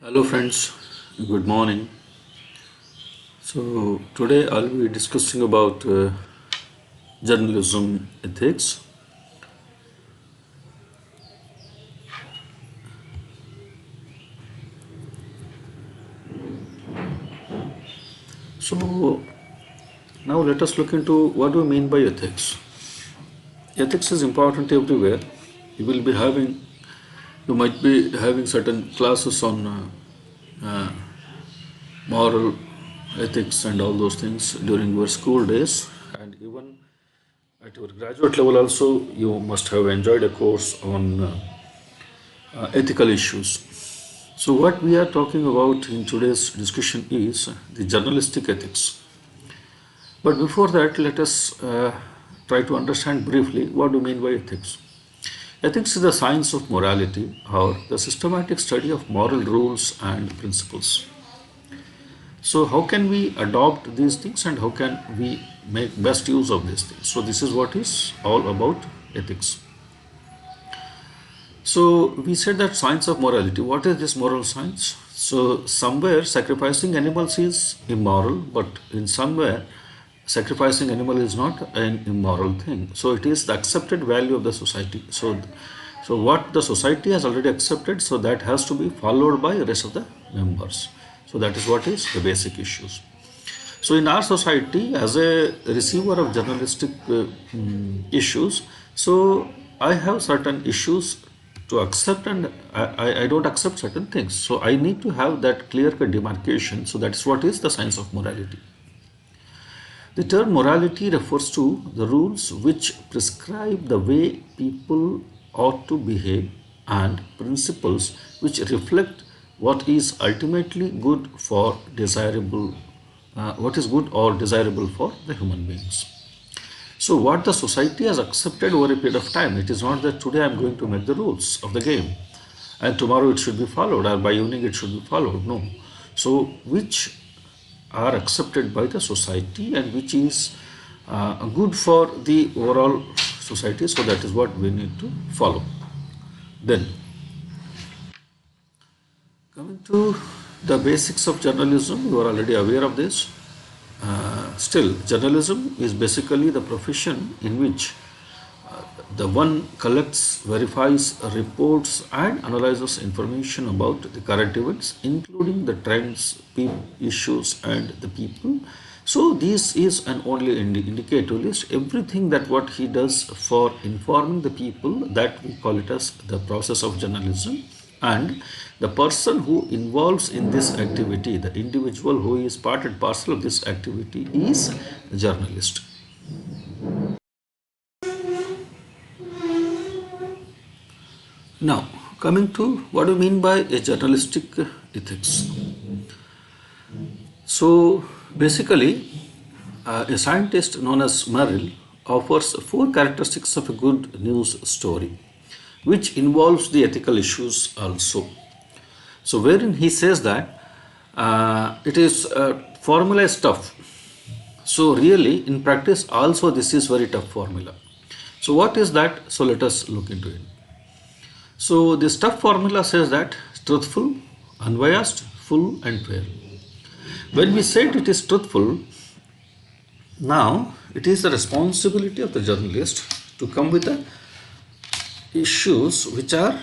Hello friends, good morning. So today I'll be discussing about journalism ethics. So now let us look into what do we mean by ethics. Ethics is important everywhere. You will be having, you might be having certain classes on moral ethics and all those things during your school days, and even at your graduate level also you must have enjoyed a course on ethical issues. So, what we are talking about in today's discussion is the journalistic ethics. But before that, let us try to understand briefly what do we mean by ethics. Ethics is the science of morality or the systematic study of moral rules and principles. So, how can we adopt these things and how can we make best use of these things? So, this is what is all about ethics. So we said that science of morality. What is this moral science? So somewhere sacrificing animals is immoral, but in somewhere sacrificing animal is not an immoral thing. So it is the accepted value of the society. So what the society has already accepted, so that has to be followed by the rest of the members. So that is what is the basic issues. So in our society, as a receiver of journalistic issues, so I have certain issues to accept and I don't accept certain things. So I need to have that clear cut demarcation. So that is what is the science of morality. The term morality refers to the rules which prescribe the way people ought to behave and principles which reflect what is ultimately good for desirable, what is good or desirable for the human beings. So what the society has accepted over a period of time, it is not that today I am going to make the rules of the game and tomorrow it should be followed or by evening it should be followed. No. So which are accepted by the society and which is good for the overall society. So that is what we need to follow. Then coming to the basics of journalism, you are already aware of this. Still, journalism is basically the profession in which the one collects, verifies, reports, and analyzes information about the current events, including the trends, issues, and the people. So, this is an only indicator list. Everything that what he does for informing the people, that we call it as the process of journalism. And the person who involves in this activity, the individual who is part and parcel of this activity, is a journalist. Now, coming to what do you mean by a journalistic ethics? So, basically, a scientist known as Merrill offers four characteristics of a good news story, which involves the ethical issues also. So, wherein he says that it is formula is tough. So, really, in practice, also this is very tough formula. So, what is that? So, let us look into it. So this tough formula says that truthful, unbiased, full and fair. When we said it is truthful, now it is the responsibility of the journalist to come with the issues which are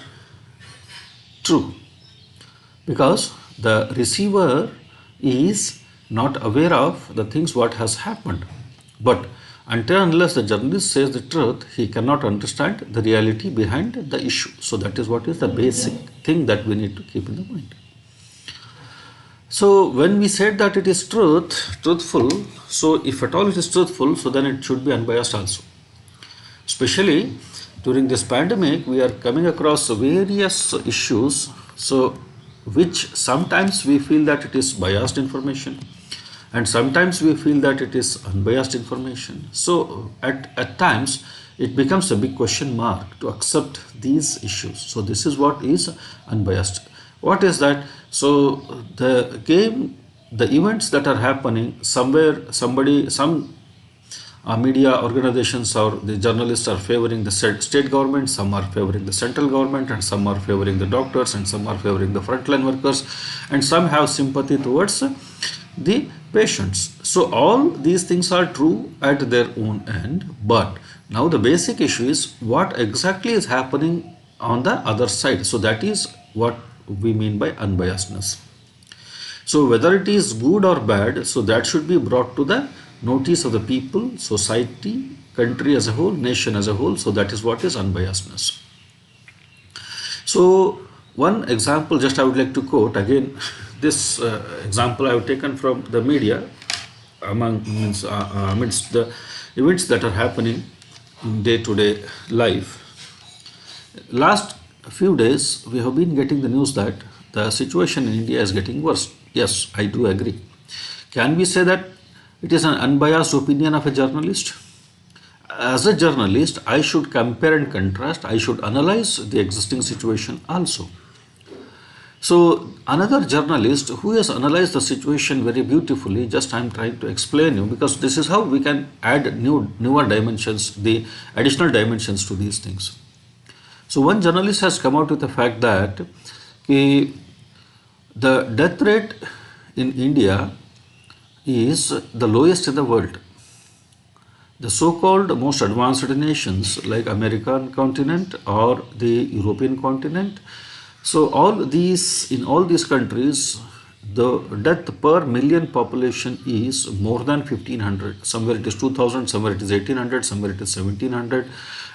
true, because the receiver is not aware of the things what has happened. But until unless the journalist says the truth, he cannot understand the reality behind the issue. So that is what is the basic thing that we need to keep in the mind. So when we said that it is truthful, so if at all it is truthful, so then it should be unbiased also. Especially during this pandemic, we are coming across various issues, so which sometimes we feel that it is biased information and sometimes we feel that it is unbiased information. So at times it becomes a big question mark to accept these issues. So this is what is unbiased. What is that? So the events that are happening somewhere, somebody, some media organizations or the journalists are favoring the state government, some are favoring the central government, and some are favoring the doctors, and some are favoring the frontline workers, and some have sympathy towards the patients. So all these things are true at their own end, but now the basic issue is what exactly is happening on the other side. So that is what we mean by unbiasedness. So whether it is good or bad, so that should be brought to the notice of the people, society, country as a whole, nation as a whole. So that is what is unbiasedness. So one example just I would like to quote again. This example I have taken from the media amidst the events that are happening in day-to-day life. Last few days we have been getting the news that the situation in India is getting worse. Yes, I do agree. Can we say that it is an unbiased opinion of a journalist? As a journalist, I should compare and contrast. I should analyze the existing situation also. So another journalist who has analyzed the situation very beautifully, just I am trying to explain you, because this is how we can add newer dimensions, the additional dimensions to these things. So one journalist has come out with the fact that the death rate in India is the lowest in the world. The so-called most advanced nations like American continent or the European continent, so in all these countries, the death per million population is more than 1500. Somewhere it is 2000, somewhere it is 1800, somewhere it is 1700,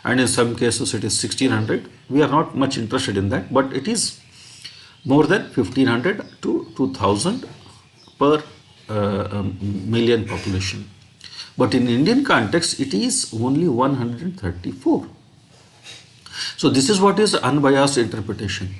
and in some cases it is 1600. We are not much interested in that, but it is more than 1500 to 2000 per million population. But in Indian context, it is only 134. So this is what is unbiased interpretation.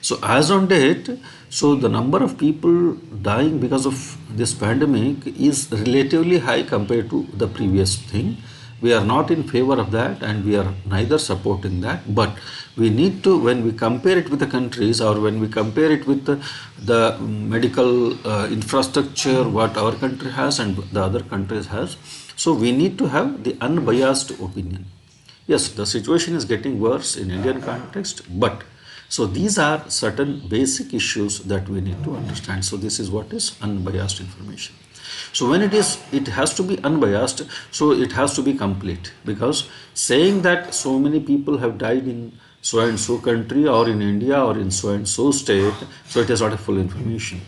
So as on date, so the number of people dying because of this pandemic is relatively high compared to the previous thing. We are not in favor of that, and we are neither supporting that, but we need to, when we compare it with the countries, or when we compare it with the medical infrastructure what our country has and the other countries has, so we need to have the unbiased opinion. Yes, the situation is getting worse in Indian context, but so these are certain basic issues that we need to understand. So this is what is unbiased information. So when it has to be unbiased, so it has to be complete, because saying that so many people have died in so and so country or in India or in so and so state, so it is not a full information.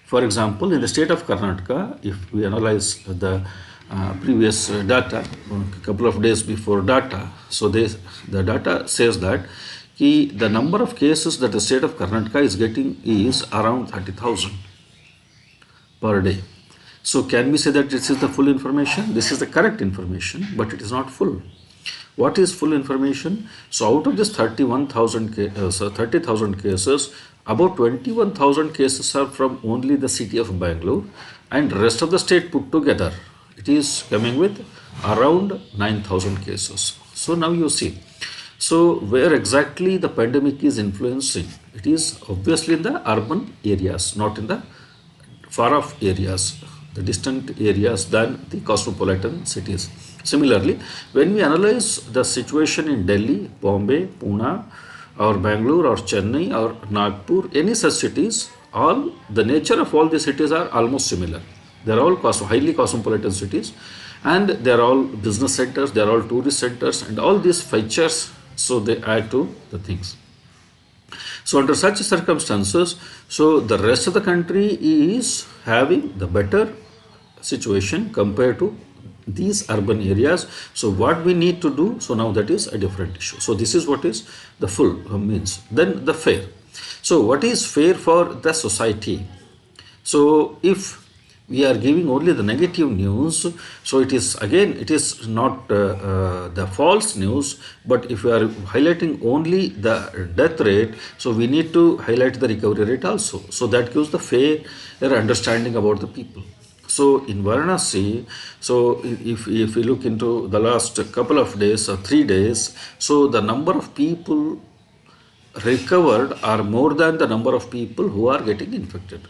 For example, in the state of Karnataka, if we analyze the previous data, a couple of days before data, so the data says that the number of cases that the state of Karnataka is getting is around 30,000 per day. So can we say that this is the full information? This is the correct information, but it is not full. What is full information? So out of this 30,000 cases, about 21,000 cases are from only the city of Bangalore, and rest of the state put together, it is coming with around 9,000 cases. So now you see, so where exactly the pandemic is influencing? It is obviously in the urban areas, not in the far off areas, the distant areas than the cosmopolitan cities. Similarly, when we analyze the situation in Delhi, Bombay, Pune, or Bangalore, or Chennai, or Nagpur, any such cities, all the nature of all these cities are almost similar. They are all highly cosmopolitan cities, and they are all business centers, they are all tourist centers, and all these features, so they add to the things. So under such circumstances, so the rest of the country is having the better situation compared to these urban areas. So what we need to do, so now that is a different issue. So this is what is the full means. Then the fair. So what is fair for the society? So if we are giving only the negative news, so it is again, it is not the false news, but if we are highlighting only the death rate, so we need to highlight the recovery rate also. So that gives the fair understanding about the people. So in Varanasi, so if we look into the last couple of days or 3 days, so the number of people recovered are more than the number of people who are getting infected.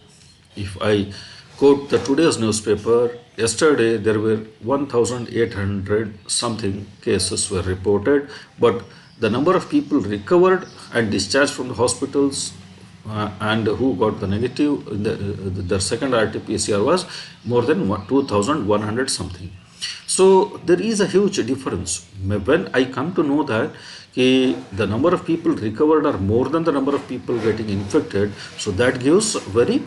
If I quote the today's newspaper, yesterday there were 1,800 something cases were reported, but the number of people recovered and discharged from the hospitals and who got the negative in the second RT-PCR was more than 2,100 something. So there is a huge difference. When I come to know that the number of people recovered are more than the number of people getting infected, so that gives very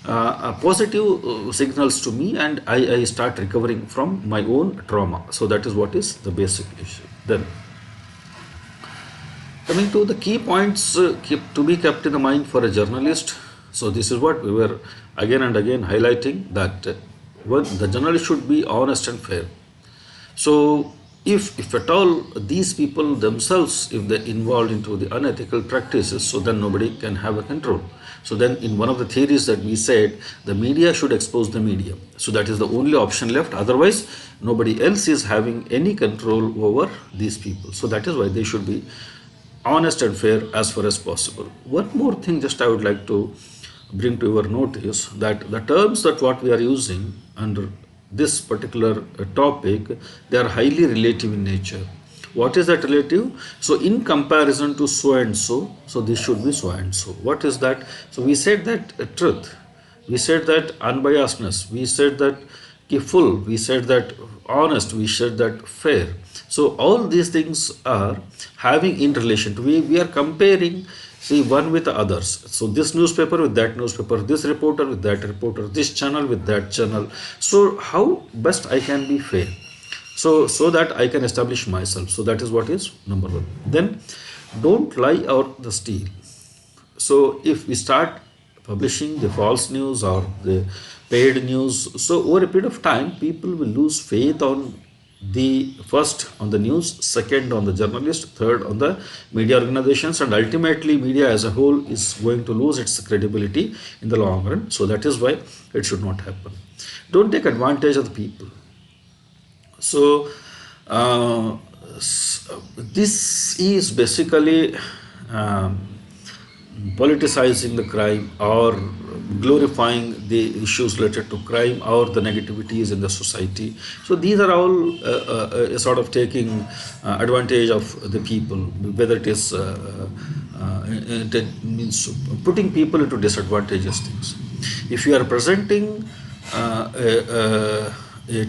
positive signals to me, and I start recovering from my own trauma. So that is what is the basic issue. Then coming to the key points to be kept in the mind for a journalist. So this is what we were again and again highlighting, that the journalist should be honest and fair. So if at all these people themselves, if they're involved into the unethical practices, so then nobody can have a control. So then in one of the theories that we said, the media should expose the media. So that is the only option left. Otherwise, nobody else is having any control over these people. So that is why they should be honest and fair as far as possible. One more thing just I would like to bring to your notice, that the terms that what we are using under this particular topic, they are highly relative in nature. What is that relative? So in comparison to so and so, so this should be so and so. What is that? So we said that truth, we said that unbiasedness, we said that full, we said that honest, we said that fair. So all these things are having in relation to, we are comparing, see, one with the others. So this newspaper with that newspaper, this reporter with that reporter, this channel with that channel. So how best I can be fair, so that I can establish myself. So that is what is number one. Then don't lie or the steal. So if we start publishing the false news or the paid news, so over a period of time people will lose faith on the first on the news, second on the journalist, third on the media organizations, and ultimately media as a whole is going to lose its credibility in the long run. So that is why it should not happen. Don't take advantage of the people. So this is basically politicizing the crime or glorifying the issues related to crime or the negativities in the society. So these are all sort of taking advantage of the people, whether it is it means putting people into disadvantageous things. If you are presenting a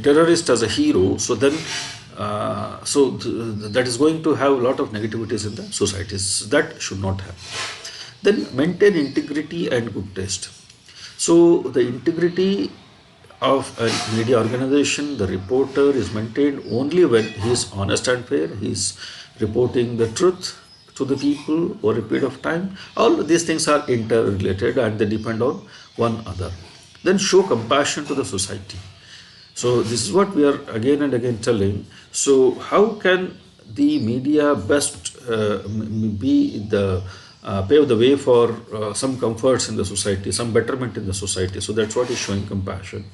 terrorist as a hero, so then that is going to have a lot of negativities in the societies. That should not happen. Then maintain integrity and good taste. So the integrity of a media organization, the reporter, is maintained only when he is honest and fair, he is reporting the truth to the people over a period of time. All these things are interrelated and they depend on one another. Then show compassion to the society. So this is what we are again and again telling. So how can the media best be the pave the way for some comforts in the society, some betterment in the society? So that's what is showing compassion.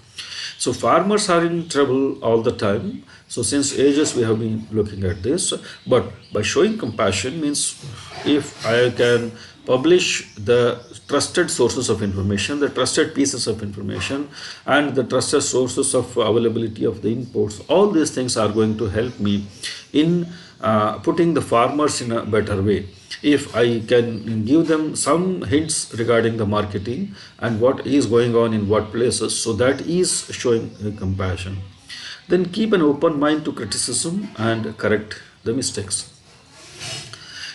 So farmers are in trouble all the time. So since ages we have been looking at this, but by showing compassion means if I can publish the trusted sources of information, the trusted pieces of information, and the trusted sources of availability of the imports, all these things are going to help me in putting the farmers in a better way. If I can give them some hints regarding the marketing and what is going on in what places, so that is showing compassion. Then keep an open mind to criticism and correct the mistakes.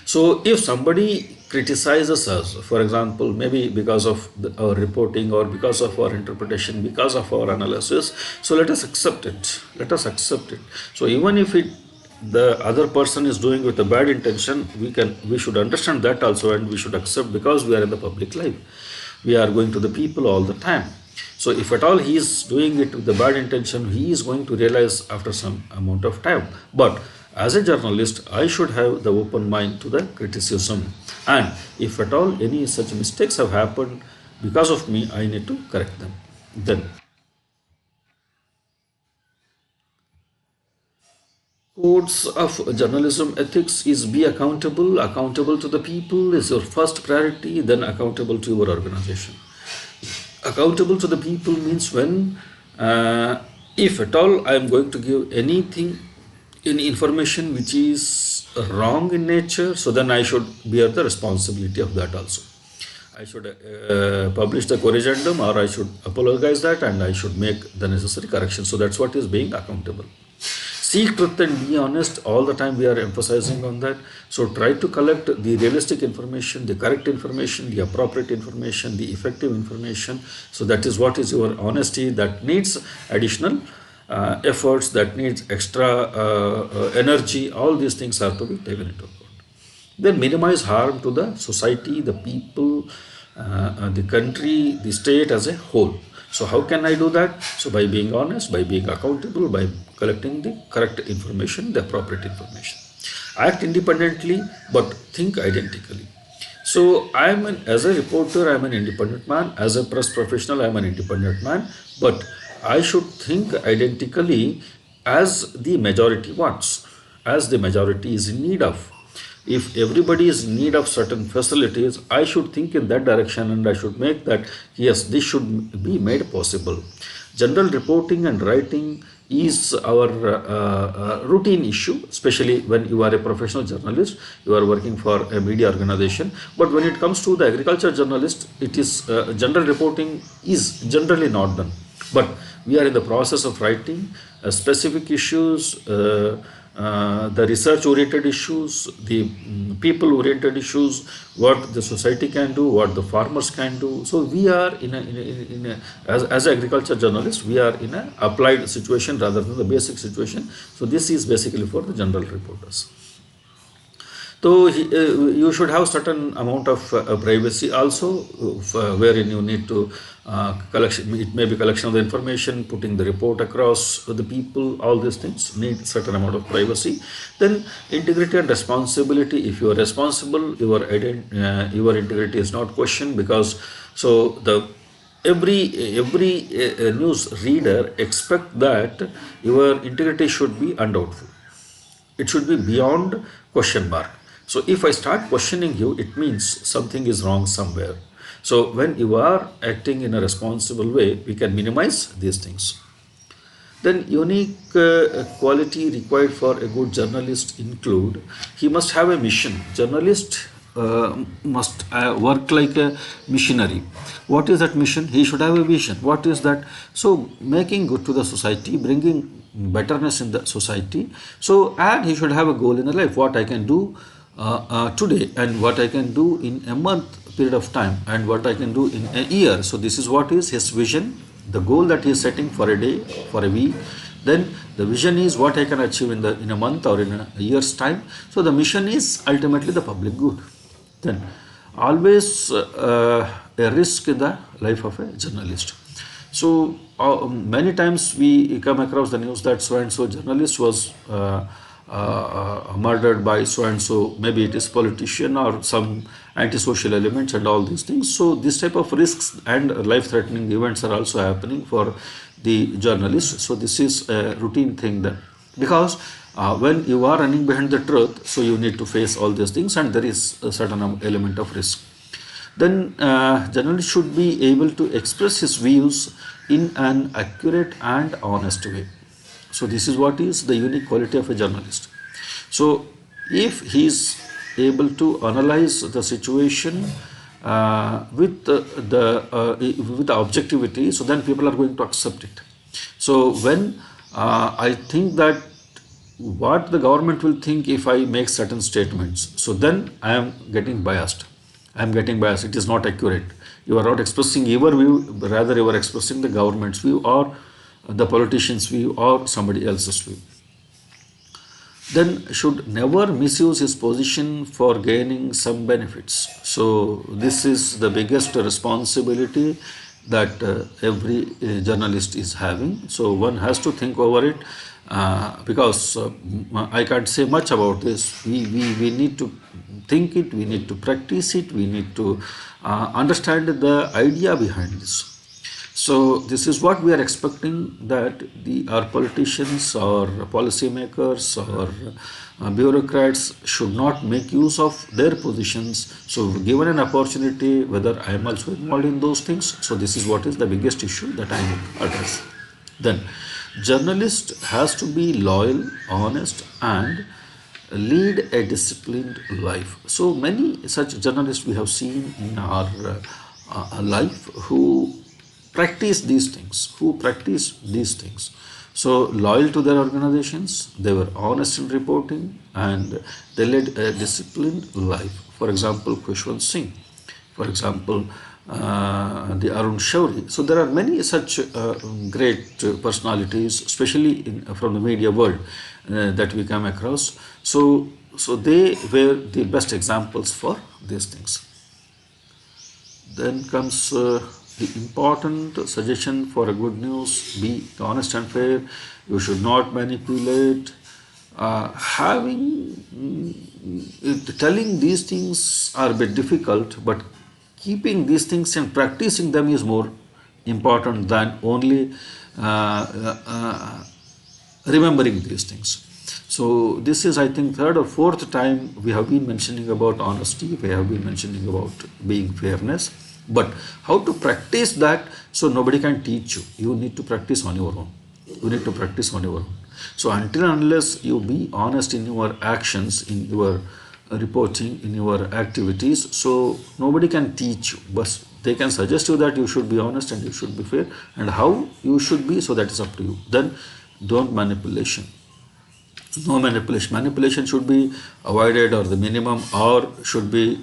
So if somebody criticizes us, for example, maybe because of our reporting or because of our interpretation, because of our analysis, so let us accept it. Let us accept it. So even if the other person is doing with a bad intention, we should understand that also, and we should accept, because we are in the public life. We are going to the people all the time. So if at all he is doing it with the bad intention, he is going to realize after some amount of time. But as a journalist, I should have the open mind to the criticism. And if at all any such mistakes have happened because of me, I need to correct them. Then codes of journalism ethics is be accountable to the people is your first priority, then accountable to your organization. Accountable to the people means when, if at all I am going to give anything, any information which is wrong in nature, so then I should bear the responsibility of that also. I should publish the corrigendum, or I should apologize that, and I should make the necessary correction. So that's what is being accountable. Seek truth and be honest. All the time we are emphasizing on that. So try to collect the realistic information, the correct information, the appropriate information, the effective information. So that is what is your honesty. That needs additional efforts, that needs extra energy. All these things are to be taken into account. Then minimize harm to the society, the people, the country, the state as a whole. So how can I do that? So by being honest, by being accountable, by collecting the correct information, the appropriate information. Act independently, but think identically. So as a reporter, I'm an independent man. As a press professional, I'm an independent man. But I should think identically as the majority wants, as the majority is in need of. If everybody is in need of certain facilities, I should think in that direction, and I should make that, yes, this should be made possible. General reporting and writing is our routine issue, especially when you are a professional journalist, you are working for a media organization. But when it comes to the agriculture journalist, it is general reporting is generally not done. But we are in the process of writing specific issues, the research-oriented issues, the people-oriented issues, what the society can do, what the farmers can do. So we are as an agriculture journalist, we are in an applied situation rather than the basic situation. So this is basically for the general reporters. So you should have certain amount of privacy also, wherein you need to collection. It may be collection of the information, putting the report across the people. All these things need certain amount of privacy. Then integrity and responsibility. If you are responsible, your integrity is not questioned, because so the every news reader expect that your integrity should be undoubtful. It should be beyond question mark. So if I start questioning you, it means something is wrong somewhere. So when you are acting in a responsible way, we can minimize these things. Then unique quality required for a good journalist include, he must have a mission. Journalist must work like a missionary. What is that mission? He should have a vision. What is that? So making good to the society, bringing betterness in the society. So, and he should have a goal in a life. What I can do today, and what I can do in a month period of time, and what I can do in a year. So this is what is his vision, the goal that he is setting for a day, for a week. Then the vision is what I can achieve in a month or in a year's time. So the mission is ultimately the public good. Then always a risk in the life of a journalist. So many times we come across the news that so and so journalist was murdered by so and so, maybe it is politician or some antisocial elements and all these things. So this type of risks and life-threatening events are also happening for the journalists. So this is a routine thing then, because when you are running behind the truth, so you need to face all these things, and there is a certain element of risk. Then journalist should be able to express his views in an accurate and honest way. So this is what is the unique quality of a journalist. So if he is able to analyze the situation with the objectivity, so then people are going to accept it. So when I think that what the government will think if I make certain statements, so then I am getting biased. It is not accurate. You are not expressing your view, rather you are expressing the government's view or the politician's view or somebody else's view. Then should never misuse his position for gaining some benefits. So this is the biggest responsibility that every journalist is having. So one has to think over it, because I can't say much about this. We need to think it, we need to practice it, we need to understand the idea behind this. So this is what we are expecting, that our politicians or policymakers or bureaucrats should not make use of their positions. So given an opportunity, whether I am also involved in those things. So this is what is the biggest issue that I will address. Then journalist has to be loyal, honest, and lead a disciplined life. So many such journalists we have seen in our life who practice these things, So loyal to their organizations, they were honest in reporting, and they led a disciplined life. For example, Khushwant Singh, for example, the Arun Shauri. So there are many such great personalities, especially from the media world, that we come across. So they were the best examples for these things. Then comes the important suggestion for a good news: be honest and fair. You should not manipulate. Telling these things are a bit difficult, but keeping these things and practicing them is more important than only remembering these things. So this is, I think, third or fourth time we have been mentioning about honesty, we have been mentioning about being fairness. But how to practice that? So nobody can teach you. You need to practice on your own. So until and unless you be honest in your actions, in your reporting, in your activities, so nobody can teach you. But they can suggest you that you should be honest and you should be fair, and how you should be, so that is up to you. Then don't manipulation. No manipulation. Manipulation should be avoided, or the minimum, or should be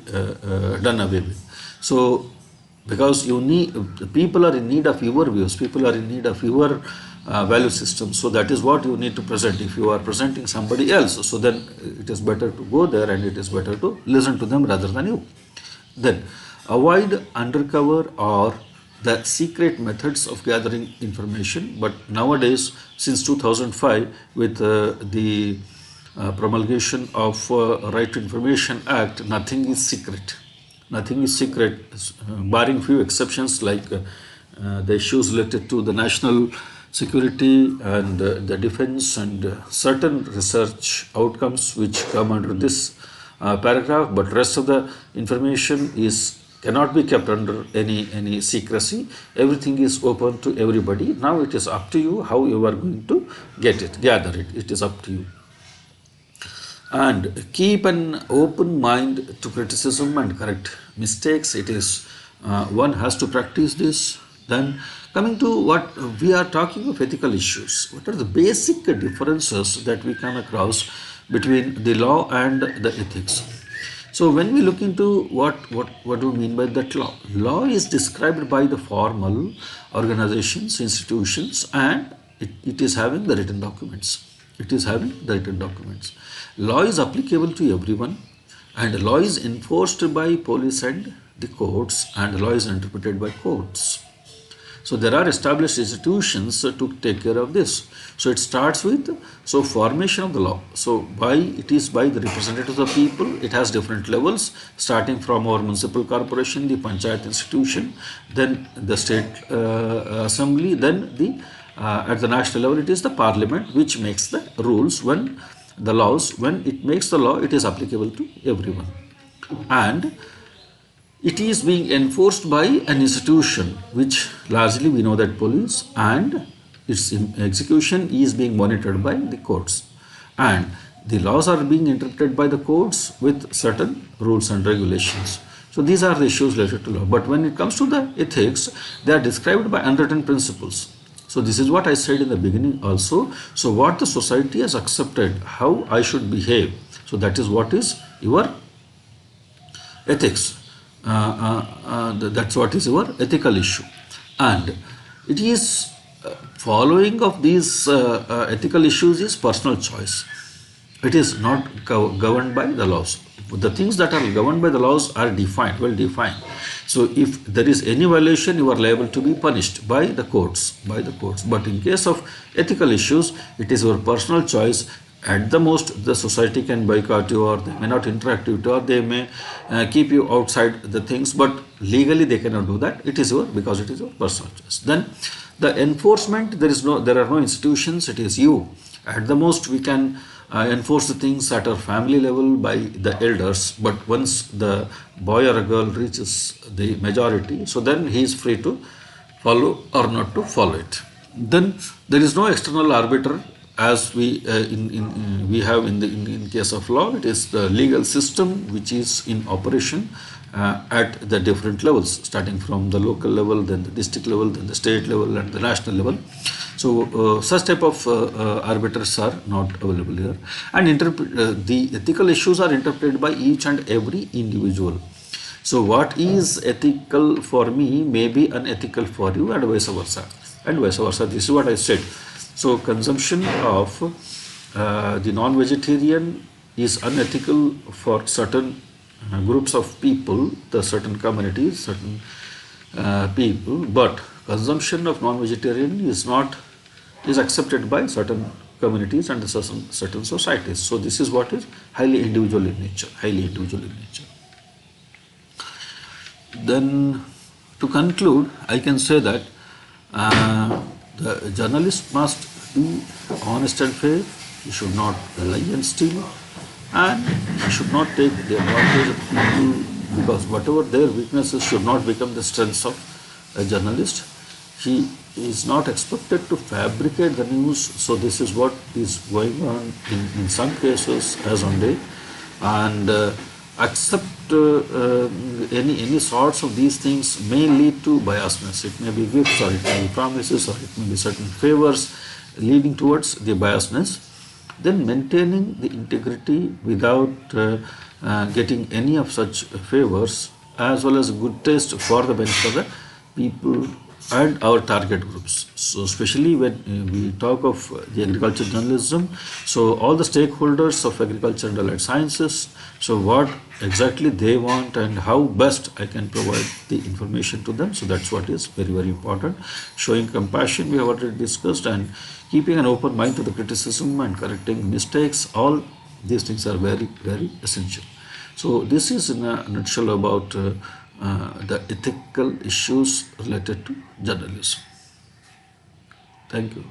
done away with. So because people are in need of your views, people are in need of your value system. So that is what you need to present. If you are presenting somebody else, so then it is better to go there, and it is better to listen to them rather than you. Then avoid undercover or the secret methods of gathering information. But nowadays, since 2005, with the promulgation of Right to Information Act, nothing is secret. Barring few exceptions, like the issues related to the national security and the defense, and certain research outcomes which come under this paragraph. But rest of the information cannot be kept under any secrecy. Everything is open to everybody. Now it is up to you how you are going to gather it. It is up to you. And keep an open mind to criticism and correct mistakes. It is one has to practice this. Then coming to what we are talking of, ethical issues. What are the basic differences that we come across between the law and the ethics? So when we look into what do we mean by that law? Law is described by the formal organizations, institutions, and it is having the written documents. Law is applicable to everyone, and law is enforced by police and the courts, and law is interpreted by courts. So there are established institutions to take care of this. So it starts with formation of the law. So it is by the representatives of the people. It has different levels, starting from our municipal corporation, the panchayat institution, then the state assembly, then at the national level it is the parliament, which makes the rules. When it makes the law, it is applicable to everyone, and it is being enforced by an institution, which largely we know that police, and its execution is being monitored by the courts, and the laws are being interpreted by the courts with certain rules and regulations. So these are the issues related to law. But when it comes to the ethics, they are described by unwritten principles. So this is what I said in the beginning also. So what the society has accepted, how I should behave. So that is what is your ethics. That's what is your ethical issue. And it is following of these ethical issues is personal choice. It is not governed by the laws. The things that are governed by the laws are well defined. So if there is any violation, you are liable to be punished by the courts. But in case of ethical issues, it is your personal choice. At the most, the society can boycott you, or they may not interact with you, or they may keep you outside the things, but legally they cannot do that. It is your, because it is your personal choice. Then the enforcement, there are no institutions, it is you. At the most, we can enforce the things at our family level by the elders, but once the boy or a girl reaches the majority, so then he is free to follow or not to follow it. Then there is no external arbiter, as we have in case of law. It is the legal system which is in operation at the different levels, starting from the local level, then the district level, then the state level, and the national level. So such type of arbiters are not available here, and the ethical issues are interpreted by each and every individual. So what is ethical for me may be unethical for you, and vice versa. And vice versa. This is what I said. So consumption of the non-vegetarian is unethical for certain groups of people, the certain communities, certain people, but consumption of non-vegetarian is accepted by certain communities and certain societies. So this is what is highly individual in nature, highly individual in nature. Then to conclude, I can say that the journalist must be honest and fair. He should not lie and steal, and he should not take the advantage of people, because whatever their weaknesses should not become the strengths of a journalist. He is not expected to fabricate the news. So this is what is going on in some cases as on date, and accept any sorts of these things may lead to biasness. It may be gifts, or it may be promises, or it may be certain favors leading towards the biasness. Then maintaining the integrity without getting any of such favors, as well as good taste for the benefit of the people and our target groups. So especially when we talk of the agriculture journalism, so all the stakeholders of agriculture and allied sciences, so what exactly they want and how best I can provide the information to them. So that's what is very, very important. Showing compassion, we have already discussed, and keeping an open mind to the criticism and correcting mistakes, all these things are very, very essential. So this is in a nutshell about the ethical issues related to journalism. Thank you.